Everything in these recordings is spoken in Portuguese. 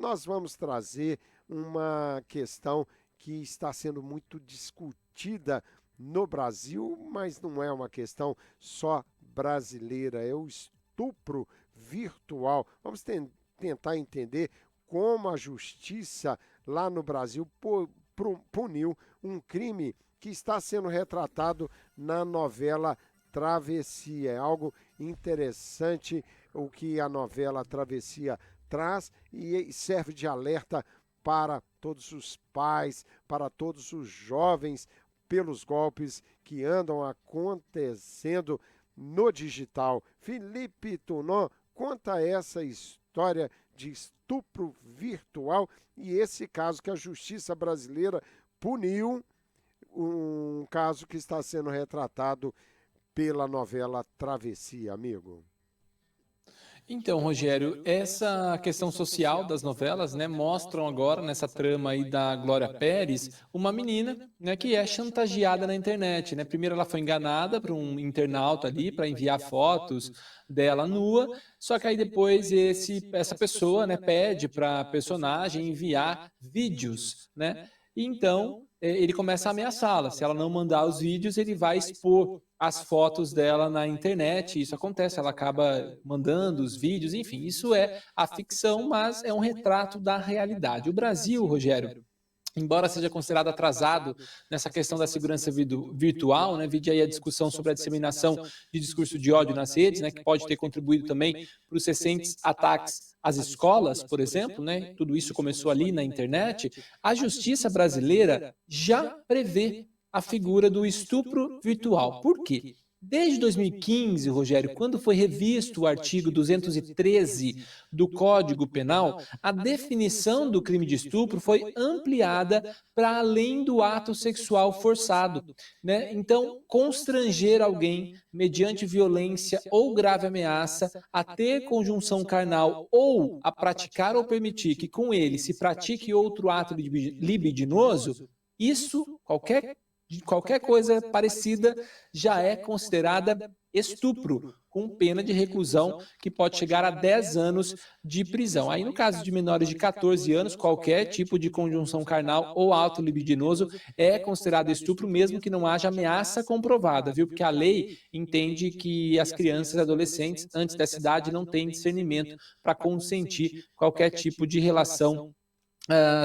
nós vamos trazer uma questão que está sendo muito discutida no Brasil, mas não é uma questão só brasileira, é o estupro virtual. Vamos tentar entender como a justiça lá no Brasil puniu um crime que está sendo retratado na novela Travessia. É algo interessante o que a novela Travessia traz e serve de alerta para todos os pais, para todos os jovens, pelos golpes que andam acontecendo no digital. Felipe Tonon conta essa história de estupro virtual e esse caso que a justiça brasileira puniu, um caso que está sendo retratado pela novela Travessia, amigo. Então, Rogério, essa questão social das novelas, né, mostram agora nessa trama aí da Glória Pérez, uma menina, né, que é chantageada na internet, né? Primeiro ela foi enganada por um internauta ali para enviar fotos dela nua, só que aí depois essa pessoa, né, pede para a personagem enviar vídeos, né? E então ele começa a ameaçá-la. Se ela não mandar os vídeos, ele vai expor as fotos dela na internet. Isso acontece, ela acaba mandando os vídeos, enfim, isso é a ficção, mas é um retrato da realidade. O Brasil, Rogério, embora seja considerado atrasado nessa questão da segurança virtual, né, vide aí a discussão sobre a disseminação de discurso de ódio nas redes, né, que pode ter contribuído também para os recentes ataques às escolas, por exemplo, né, tudo isso começou ali na internet, a justiça brasileira já prevê a figura do estupro virtual. Por quê? Desde 2015, Rogério, quando foi revisto o artigo 213 do Código Penal, a definição do crime de estupro foi ampliada para além do ato sexual forçado, né? Então, constranger alguém mediante violência ou grave ameaça a ter conjunção carnal ou a praticar ou permitir que com ele se pratique outro ato libidinoso, isso, qualquer coisa parecida já é considerada estupro, com pena de reclusão que pode chegar a 10 anos de prisão. Aí, no caso de menores de 14 anos, qualquer tipo de conjunção carnal ou ato libidinoso é considerado estupro, mesmo que não haja ameaça comprovada, viu? Porque a lei entende que as crianças e adolescentes, antes dessa idade, não têm discernimento para consentir qualquer tipo de relação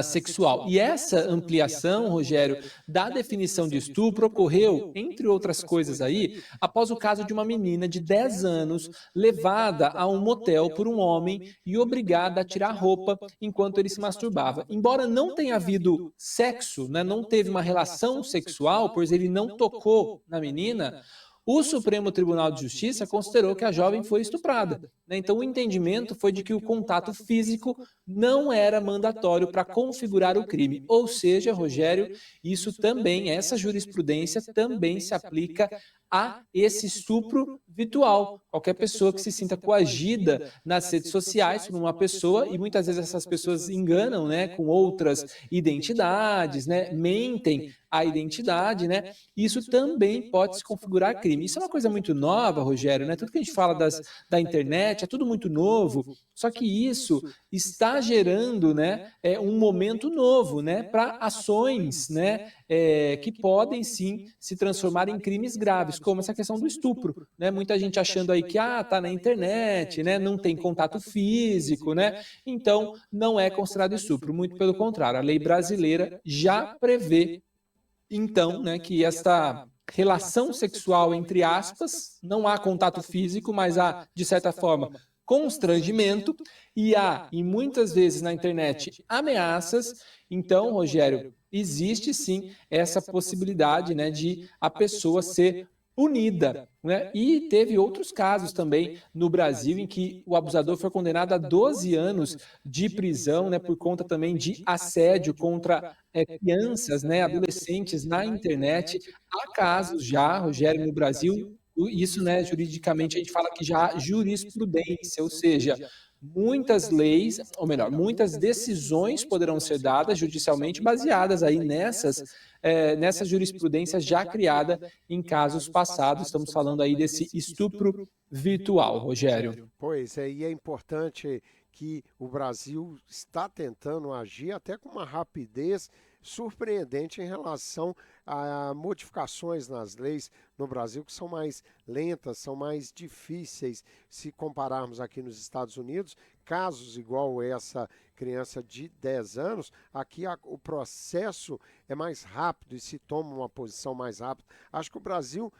sexual. E essa ampliação, Rogério, da definição de estupro ocorreu, entre outras coisas aí, após o caso de uma menina de 10 anos levada a um motel por um homem e obrigada a tirar roupa enquanto ele se masturbava. Embora não tenha havido sexo, né, não teve uma relação sexual, pois ele não tocou na menina, o Supremo Tribunal de Justiça considerou que a jovem foi estuprada, né? Então, o entendimento foi de que o contato físico não era mandatório para configurar o crime. Ou seja, Rogério, isso também, essa jurisprudência também se aplica a esse estupro virtual. Qualquer pessoa que se sinta coagida nas redes sociais por uma pessoa, e muitas vezes essas pessoas enganam, né, com outras identidades, né, mentem a identidade, né, isso também pode se configurar crime. Isso é uma coisa muito nova, Rogério, né? Tudo que a gente fala da internet é tudo muito novo, só que isso está gerando, né, um momento novo, né, para ações, né, que podem sim se transformar em crimes graves, como essa questão do estupro, né? Muita gente achando aí que tá na internet, né, não tem contato físico, né? Então não é considerado estupro, muito pelo contrário, a lei brasileira já prevê então, né, que esta relação sexual, entre aspas, não há contato físico, mas há, de certa forma, constrangimento e há, e muitas vezes na internet, ameaças. Então, Rogério, existe sim essa possibilidade, né, de a pessoa ser punida, né? E teve outros casos também no Brasil em que o abusador foi condenado a 12 anos de prisão, né, por conta também de assédio contra crianças, né, adolescentes na internet. Há casos já, Rogério, no Brasil, isso, né, juridicamente a gente fala que já há jurisprudência, ou seja, muitas leis, ou melhor, muitas decisões poderão ser dadas judicialmente baseadas aí nessa jurisprudência já criada em casos passados. Estamos falando aí desse estupro virtual, Rogério. Pois é, e é importante que o Brasil está tentando agir até com uma rapidez surpreendente em relação a modificações nas leis no Brasil que são mais lentas, são mais difíceis se compararmos aqui nos Estados Unidos. Casos igual essa criança de 10 anos, aqui o processo é mais rápido e se toma uma posição mais rápida. Acho que o Brasil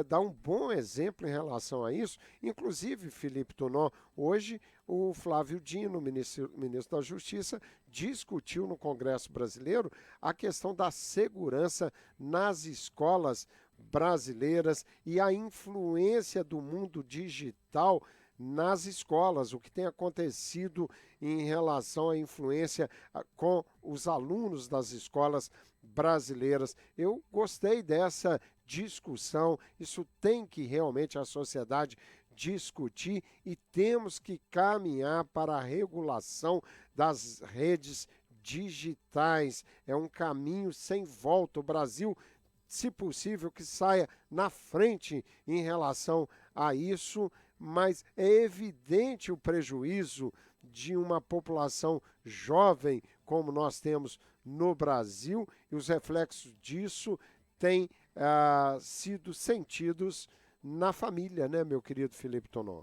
dá um bom exemplo em relação a isso. Inclusive, Felipe Tonon, hoje o Flávio Dino, ministro da Justiça, discutiu no Congresso Brasileiro a questão da segurança nas escolas brasileiras e a influência do mundo digital nas escolas, o que tem acontecido em relação à influência com os alunos das escolas brasileiras. Eu gostei dessa discussão, isso tem que realmente a sociedade discutir e temos que caminhar para a regulação das redes digitais. É um caminho sem volta. O Brasil, se possível, que saia na frente em relação a isso, mas é evidente o prejuízo de uma população jovem como nós temos no Brasil e os reflexos disso têm sido sentidos na família, né, meu querido Felipe Tonon?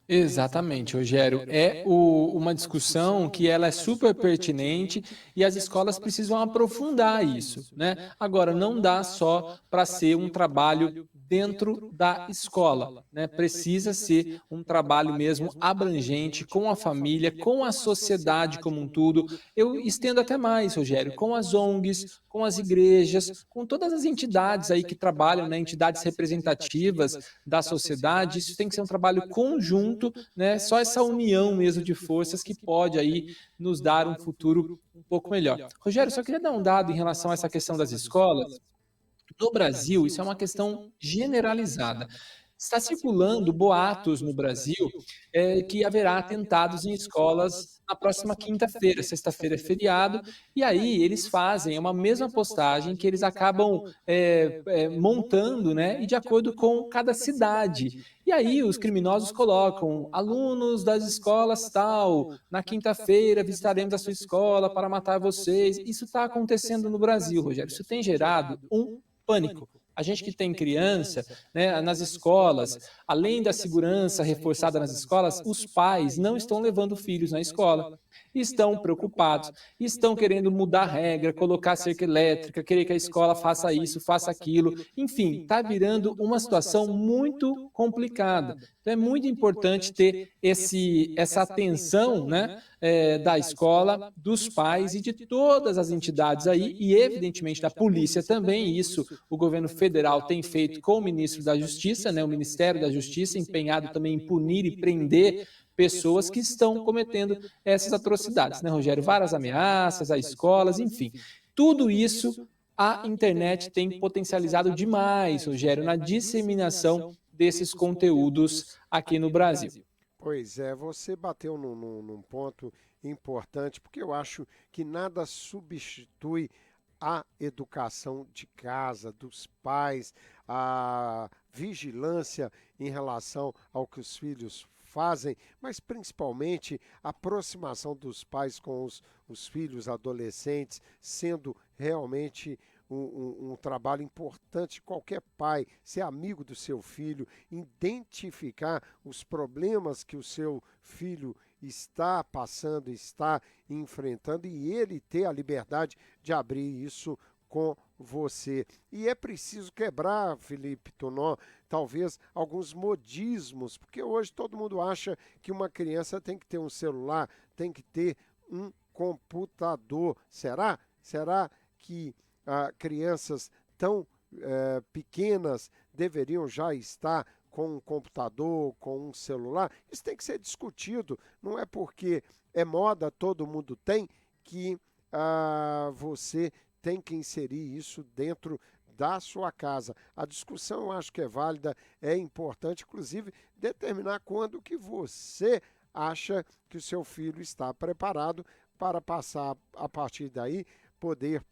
Exatamente, Rogério. É uma discussão que ela é super pertinente e as escolas precisam aprofundar isso, né? Agora, não dá só para ser um trabalho dentro da escola, né? Precisa ser um trabalho mesmo abrangente com a família, com a sociedade como um todo. Eu estendo até mais, Rogério, com as ONGs, com as igrejas, com todas as entidades aí que trabalham, né? Entidades representativas da sociedade. Isso tem que ser um trabalho conjunto, né? Só essa união mesmo de forças que pode aí nos dar um futuro um pouco melhor. Rogério, só queria dar um dado em relação a essa questão das escolas. No Brasil, isso é uma questão generalizada. Está circulando boatos no Brasil que haverá atentados em escolas na próxima quinta-feira. Sexta-feira é feriado, e aí eles fazem uma mesma postagem que eles acabam montando, né, e de acordo com cada cidade. E aí os criminosos colocam alunos das escolas tal, na quinta-feira visitaremos a sua escola para matar vocês. Isso está acontecendo no Brasil, Rogério. Isso tem gerado um pânico. A gente que tem criança, né, nas escolas, além da segurança reforçada nas escolas, os pais não estão levando filhos na escola. Estão preocupados, estão querendo mudar a regra, colocar cerca elétrica, querer que a escola faça isso, faça aquilo. Enfim, está virando uma situação muito complicada. Então é muito importante ter essa atenção, né, da escola, dos pais e de todas as entidades aí, e evidentemente da polícia também. Isso o governo federal tem feito com o ministro da Justiça, né, o Ministério da Justiça, empenhado também em punir e prender pessoas que estão cometendo essas atrocidades, né, Rogério? Várias ameaças a escolas, enfim. Tudo isso a internet tem potencializado demais, Rogério, na disseminação desses conteúdos aqui no Brasil. Pois é, você bateu num ponto importante, porque eu acho que nada substitui a educação de casa, dos pais, a vigilância em relação ao que os filhos fazem, mas principalmente a aproximação dos pais com os filhos adolescentes, sendo realmente um trabalho importante. Qualquer pai ser amigo do seu filho, identificar os problemas que o seu filho está passando, está enfrentando e ele ter a liberdade de abrir isso com você. E é preciso quebrar, Felipe Tonon, talvez alguns modismos, porque hoje todo mundo acha que uma criança tem que ter um celular, tem que ter um computador. Será? Será que crianças tão pequenas deveriam já estar com um computador, com um celular? Isso tem que ser discutido. Não é porque é moda, todo mundo tem, que você tem que inserir isso dentro da sua casa. A discussão eu acho que é válida, é importante, inclusive, determinar quando que você acha que o seu filho está preparado para passar, a partir daí, poder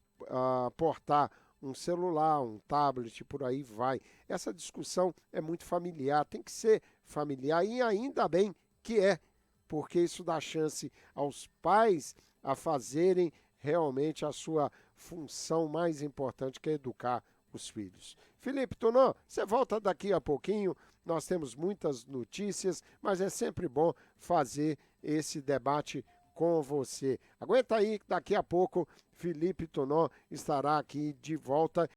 portar um celular, um tablet, por aí vai. Essa discussão é muito familiar, tem que ser familiar e ainda bem que é. porque isso dá chance aos pais a fazerem realmente a sua função mais importante, que é educar os filhos. Felipe Tonon, você volta daqui a pouquinho, nós temos muitas notícias, mas é sempre bom fazer esse debate com você. Aguenta aí, daqui a pouco Felipe Tonon estará aqui de volta.